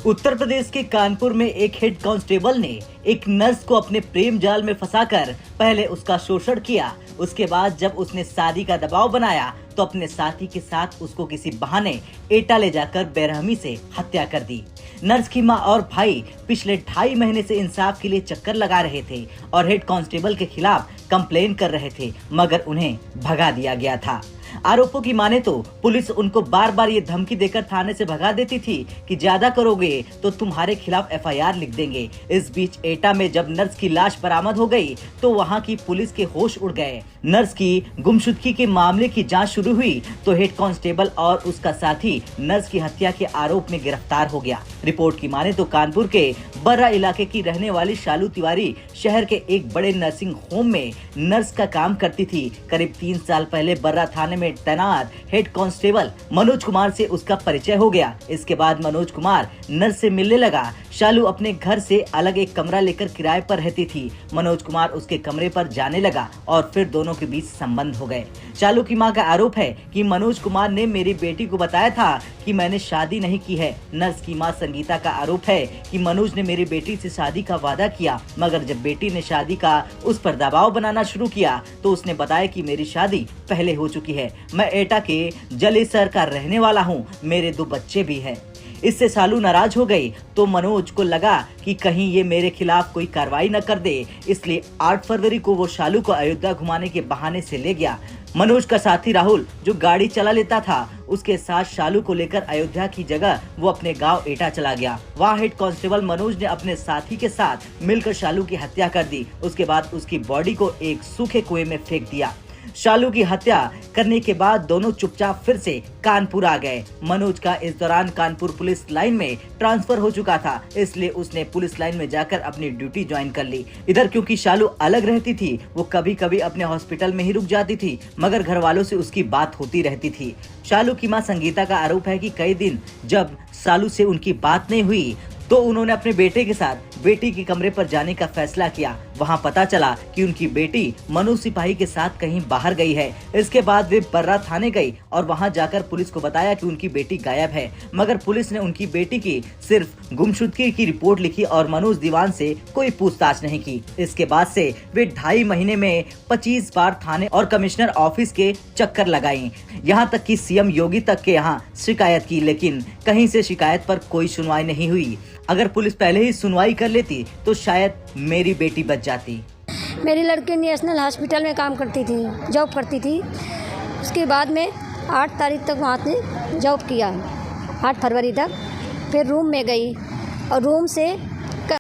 उत्तर प्रदेश के कानपुर में एक हेड कांस्टेबल ने एक नर्स को अपने प्रेम जाल में फंसाकर पहले उसका शोषण किया। उसके बाद जब उसने शादी का दबाव बनाया तो अपने साथी के साथ उसको किसी बहाने एटा ले जाकर बेरहमी से हत्या कर दी। नर्स की मां और भाई पिछले 2.5 महीने से इंसाफ के लिए चक्कर लगा रहे थे और हेड कांस्टेबल के खिलाफ कंप्लेन कर रहे थे, मगर उन्हें भगा दिया गया था। आरोपों की माने तो पुलिस उनको बार बार ये धमकी देकर थाने से भगा देती थी कि ज्यादा करोगे तो तुम्हारे खिलाफ एफआईआर लिख देंगे। इस बीच एटा में जब नर्स की लाश बरामद हो गई तो वहां की पुलिस के होश उड़ गए। नर्स की गुमशुदगी के मामले की जांच शुरू हुई तो हेड कांस्टेबल और उसका साथी नर्स की हत्या के आरोप में गिरफ्तार हो गया। रिपोर्ट की माने तो कानपुर के बर्रा इलाके की रहने वाली शालू तिवारी शहर के एक बड़े नर्सिंग होम में नर्स का काम करती थी। करीब 3 साल पहले बर्रा थाने में तैनात हेड कांस्टेबल मनोज कुमार से उसका परिचय हो गया। इसके बाद मनोज कुमार नर्स से मिलने लगा। शालू अपने घर से अलग एक कमरा लेकर किराए पर रहती थी। मनोज कुमार उसके कमरे पर जाने लगा और फिर दोनों के बीच संबंध हो गए। शालू की मां का आरोप है कि मनोज कुमार ने मेरी बेटी को बताया था कि मैंने शादी नहीं की है। नर्स की मां संगीता का आरोप है कि मनोज ने मेरी बेटी से शादी का वादा किया, मगर जब बेटी ने शादी का उस पर दबाव बनाना शुरू किया तो उसने बताया कि मेरी शादी पहले हो चुकी है, मैं एटा के जलेसर का रहने वाला हूँ, मेरे 2 बच्चे भी हैं। इससे शालू नाराज हो गई तो मनोज को लगा कि कहीं ये मेरे खिलाफ कोई कार्रवाई न कर दे, इसलिए 8 फरवरी को वो शालू को अयोध्या घुमाने के बहाने से ले गया। मनोज का साथी राहुल जो गाड़ी चला लेता था, उसके साथ शालू को लेकर अयोध्या की जगह वो अपने गांव एटा चला गया। वहाँ हेड कांस्टेबल मनोज ने अपने साथी के साथ मिलकर शालू की हत्या कर दी। उसके बाद उसकी बॉडी को एक सूखे कुएं में फेंक दिया। शालू की हत्या करने के बाद दोनों चुपचाप फिर से कानपुर आ गए। मनोज का इस दौरान कानपुर पुलिस लाइन में ट्रांसफर हो चुका था, इसलिए उसने पुलिस लाइन में जाकर अपनी ड्यूटी ज्वाइन कर ली। इधर क्योंकि शालू अलग रहती थी, वो कभी कभी अपने हॉस्पिटल में ही रुक जाती थी, मगर घर वालों से उसकी बात होती रहती थी। शालू की मां संगीता का आरोप है कि कई दिन जब शालू से उनकी बात नहीं हुई तो उन्होंने अपने बेटे के साथ बेटी के कमरे पर जाने का फैसला किया। वहां पता चला कि उनकी बेटी मनोज सिपाही के साथ कहीं बाहर गई है। इसके बाद वे बर्रा थाने गई और वहां जाकर पुलिस को बताया कि उनकी बेटी गायब है, मगर पुलिस ने उनकी बेटी की सिर्फ गुमशुदगी की रिपोर्ट लिखी और मनोज दीवान से कोई पूछताछ नहीं की। इसके बाद से वे 2.5 महीने में 25 बार थाने और कमिश्नर ऑफिस के चक्कर लगाई, यहाँ तक कि सीएम योगी तक के यहाँ शिकायत की, लेकिन कहीं से शिकायत पर कोई सुनवाई नहीं हुई। अगर पुलिस पहले ही सुनवाई कर लेती तो शायद मेरी बेटी बच जाती। मेरी लड़की नेशनल हॉस्पिटल में काम करती थी, जॉब करती थी। उसके बाद में 8 तारीख तक वहाँ से जॉब किया, 8 फरवरी तक। फिर रूम में गई और रूम से